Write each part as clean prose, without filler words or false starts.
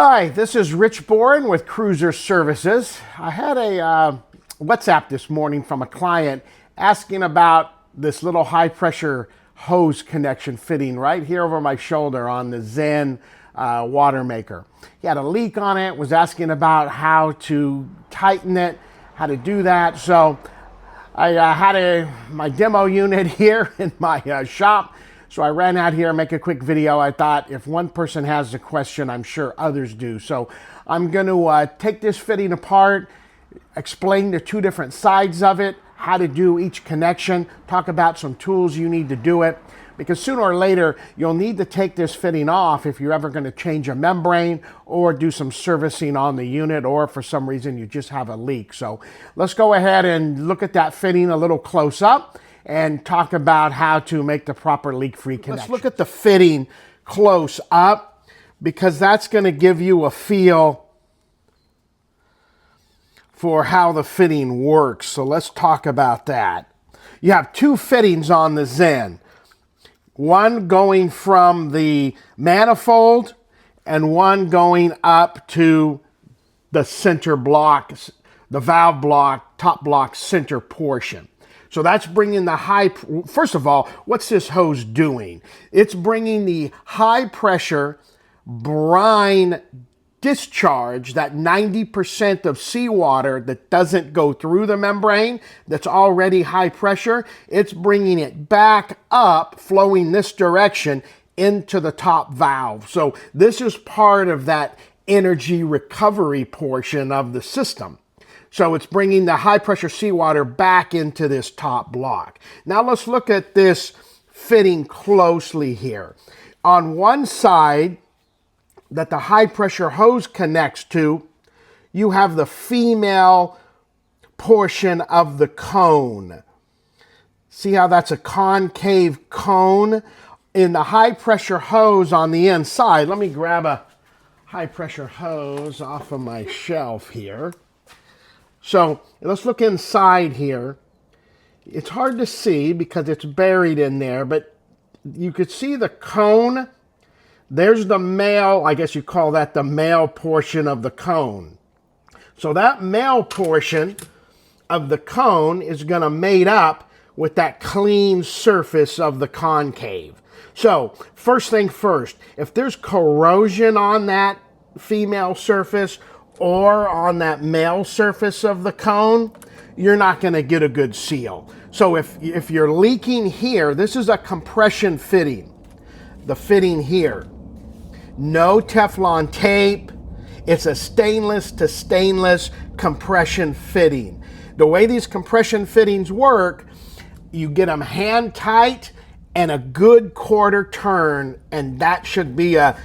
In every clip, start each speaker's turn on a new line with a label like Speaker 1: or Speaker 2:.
Speaker 1: Hi, this is Rich Boren with Cruiser Services. I had a WhatsApp this morning from a client asking about this little high pressure hose connection fitting right here over my shoulder on the ZEN Watermaker. He had a leak on it, was asking about how to tighten it, how to do that. So I had my demo unit here in my shop. So I ran out here and make a quick video. I thought if one person has a question, I'm sure others do. So I'm going to take this fitting apart, explain the two different sides of it, how to do each connection, talk about some tools you need to do it. Because sooner or later, you'll need to take this fitting off if you're ever going to change a membrane or do some servicing on the unit, or for some reason you just have a leak. So let's go ahead and look at that fitting a little close up and talk about how to make the proper leak-free connection. Let's look at the fitting close up, because that's going to give you a feel for how the fitting works. So let's talk about that. You have two fittings on the ZEN. One going from the manifold and one going up to the center block, the valve block, top block center portion. So that's bringing the high, first of all, what's this hose doing? It's bringing the high pressure brine discharge, that 90% of seawater that doesn't go through the membrane, that's already high pressure, it's bringing it back up, flowing this direction into the top valve. So this is part of that energy recovery portion of the system. So it's bringing the high pressure seawater back into this top block. Now let's look at this fitting closely here. On one side that the high pressure hose connects to, you have the female portion of the cone. See how that's a concave cone? In the high pressure hose on the inside, let me grab a high pressure hose off of my shelf here. So let's look inside here. It's hard to see because it's buried in there, but you could see the cone. There's the male, I guess you call that the male portion of the cone. So that male portion of the cone is going to mate up with that clean surface of the concave. So first thing first, if there's corrosion on that female surface or on that male surface of the cone, you're not going to get a good seal. So if you're leaking here, this is a compression fitting, the fitting here. No Teflon tape. It's a stainless to stainless compression fitting. The way these compression fittings work, you get them hand tight and a good quarter turn, and that should be a,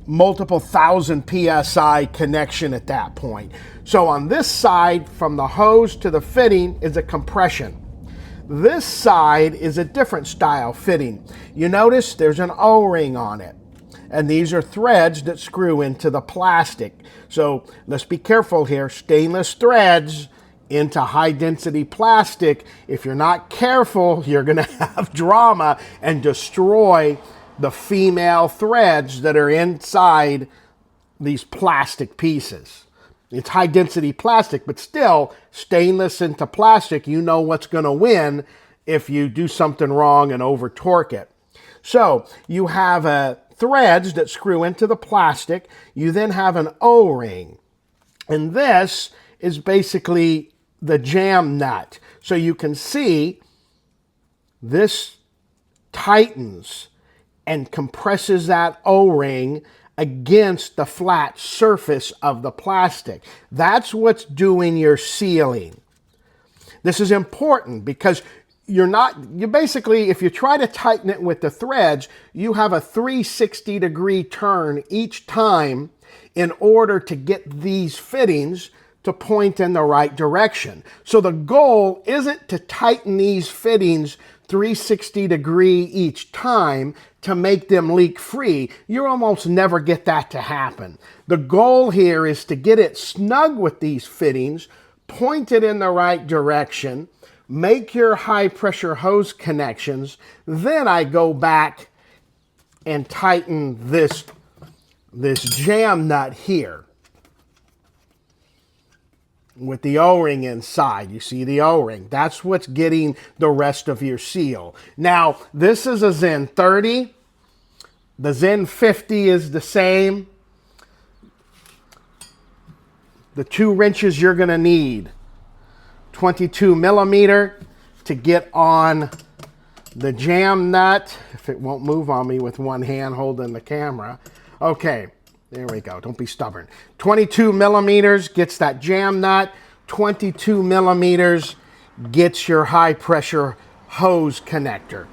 Speaker 1: multiple thousand PSI connection at that point. So on this side, from the hose to the fitting, is a compression. This side is a different style fitting. You notice there's an O-ring on it, and these are threads that screw into the plastic. So let's be careful here. Stainless threads into high density plastic. If you're not careful, you're going to have drama and destroy the female threads that are inside these plastic pieces. It's high density plastic, but still stainless into plastic. You know what's going to win if you do something wrong and over torque it. So you have threads that screw into the plastic. You then have an O-ring, and this is basically the jam nut. So you can see this tightens and compresses that O-ring against the flat surface of the plastic. That's what's doing your sealing. This is important because you basically, if you try to tighten it with the threads, you have a 360-degree turn each time in order to get these fittings to point in the right direction. So the goal isn't to tighten these fittings 360-degree each time to make them leak-free. You almost never get that to happen. The goal here is to get it snug with these fittings, point it in the right direction, make your high-pressure hose connections, then I go back and tighten this this jam nut here with the O-ring inside. You see the O-ring. That's what's getting the rest of your seal. Now, this is a ZEN 30. The ZEN 50 is the same. The two wrenches you're going to need. 22 millimeter to get on the jam nut. If it won't move on me with one hand holding the camera. Okay, there we go. Don't be stubborn. 22 millimeters gets that jam nut. 22 millimeters gets your high pressure hose connector.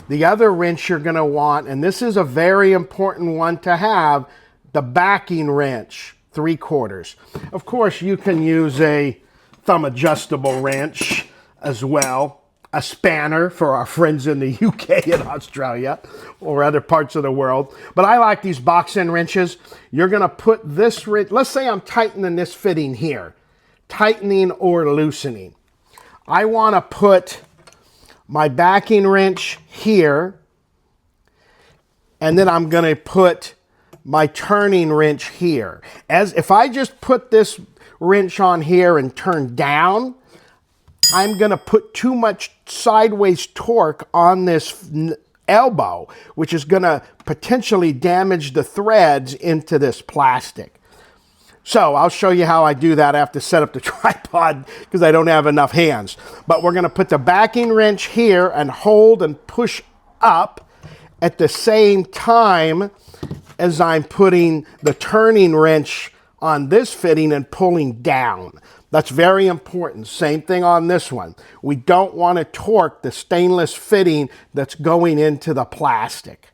Speaker 1: The other wrench you're going to want, and this is a very important one to have, the backing wrench, 3/4. Of course, you can use a thumb adjustable wrench as well, a spanner for our friends in the UK and Australia or other parts of the world. But I like these box end wrenches. You're going to put this wrench, let's say I'm tightening this fitting here, tightening or loosening. I want to put my backing wrench here, and then I'm going to put my turning wrench here. As if I just put this wrench on here and turn down, I'm going to put too much sideways torque on this elbow, which is going to potentially damage the threads into this plastic. So I'll show you how I do that. I have to set up the tripod because I don't have enough hands. But we're going to put the backing wrench here and hold and push up at the same time as I'm putting the turning wrench on this fitting and pulling down. That's very important. Same thing on this one. We don't want to torque the stainless fitting that's going into the plastic.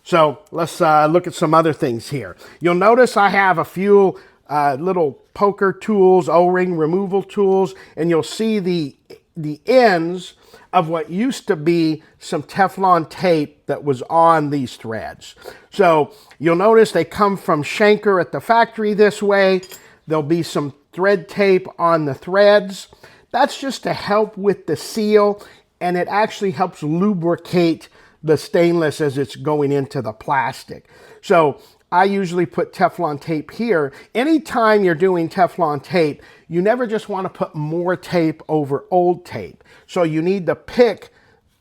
Speaker 1: So let's look at some other things here. You'll notice I have a few little poker tools, O-ring removal tools, and you'll see the ends of what used to be some Teflon tape that was on these threads. So you'll notice they come from Schenker at the factory this way. There'll be some thread tape on the threads. That's just to help with the seal, and it actually helps lubricate the stainless as it's going into the plastic. So I usually put Teflon tape here. Anytime you're doing Teflon tape, you never just want to put more tape over old tape. So you need to pick,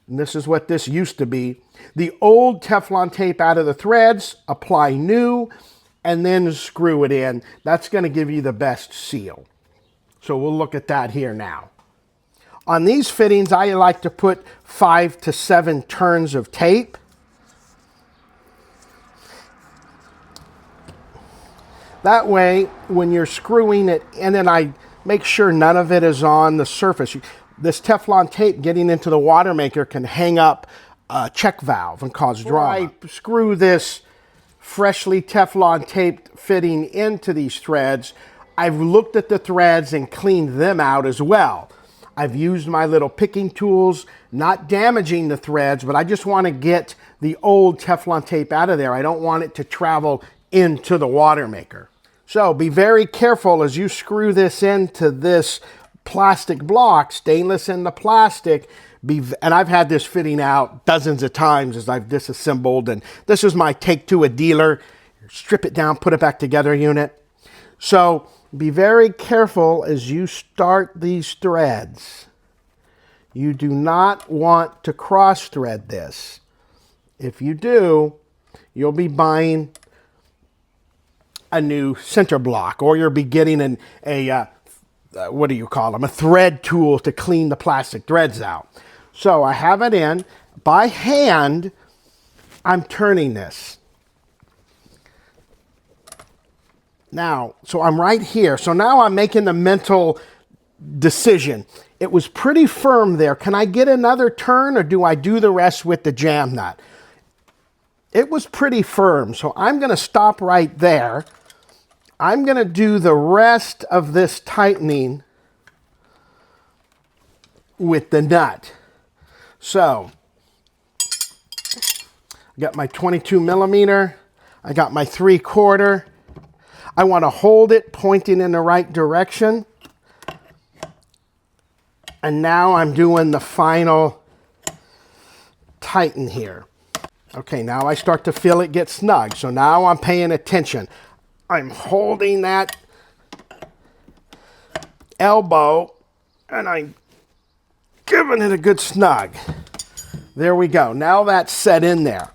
Speaker 1: and this is what this used to be, the old Teflon tape out of the threads, apply new, and then screw it in. That's going to give you the best seal. So we'll look at that here now. On these fittings, I like to put 5 to 7 turns of tape. That way, when you're screwing it, and then I make sure none of it is on the surface. This Teflon tape getting into the Watermaker can hang up a check valve and cause drama. I screw this freshly Teflon taped fitting into these threads. I've looked at the threads and cleaned them out as well. I've used my little picking tools, not damaging the threads, but I just want to get the old Teflon tape out of there. I don't want it to travel into the Watermaker. So be very careful as you screw this into this plastic block, stainless in the plastic. And I've had this fitting out dozens of times as I've disassembled, and this is my take to a dealer, strip it down, put it back together unit. So be very careful as you start these threads. You do not want to cross thread this. If you do, you'll be buying a new center block, or you'll be getting what do you call them? A thread tool to clean the plastic threads out. So I have it in. By hand, I'm turning this. Now, so I'm right here. So now I'm making the mental decision. It was pretty firm there. Can I get another turn, or do I do the rest with the jam nut? It was pretty firm, so I'm going to stop right there. I'm going to do the rest of this tightening with the nut. So, I got my 22 millimeter. I got my 3/4. I want to hold it pointing in the right direction. And now I'm doing the final tighten here. Okay, now I start to feel it get snug. So now I'm paying attention. I'm holding that elbow and I'm giving it a good snug. There we go. Now that's set in there.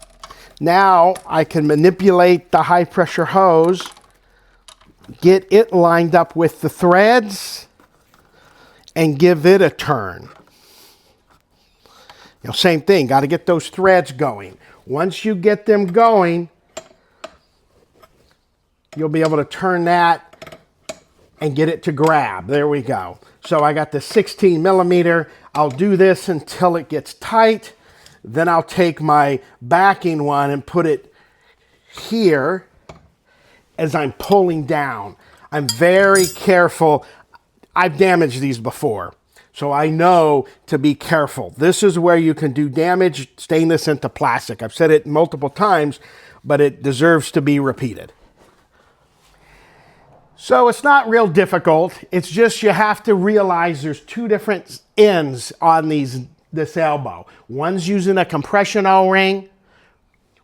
Speaker 1: Now I can manipulate the high pressure hose, get it lined up with the threads, and give it a turn. You know, same thing, got to get those threads going. Once you get them going, you'll be able to turn that and get it to grab. There we go. So I got the 16 millimeter. I'll do this until it gets tight. Then I'll take my backing one and put it here as I'm pulling down. I'm very careful. I've damaged these before, so I know to be careful. This is where you can do damage, stainless into plastic. I've said it multiple times, but it deserves to be repeated. So it's not real difficult. It's just you have to realize there's two different ends on this elbow. One's using a compression O-ring.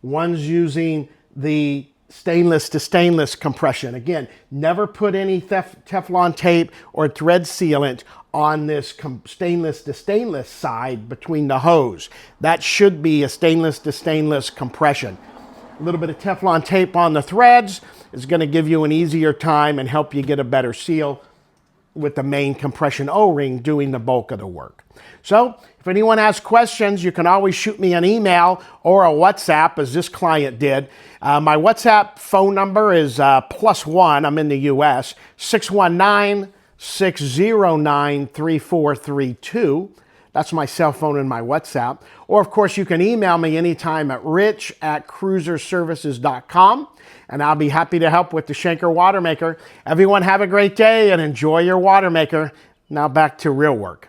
Speaker 1: One's using the stainless to stainless compression. Again, never put any Teflon tape or thread sealant on this stainless to stainless side between the hose. That should be a stainless to stainless compression. A little bit of Teflon tape on the threads is going to give you an easier time and help you get a better seal with the main compression O-ring doing the bulk of the work. So if anyone has questions, you can always shoot me an email or a WhatsApp, as this client did. My WhatsApp phone number is +1, I'm in the US, 619-609-3432. That's my cell phone and my WhatsApp. Or of course, you can email me anytime at rich@cruiserservices.com, and I'll be happy to help with the Schenker Watermaker. Everyone have a great day and enjoy your Watermaker. Now back to real work.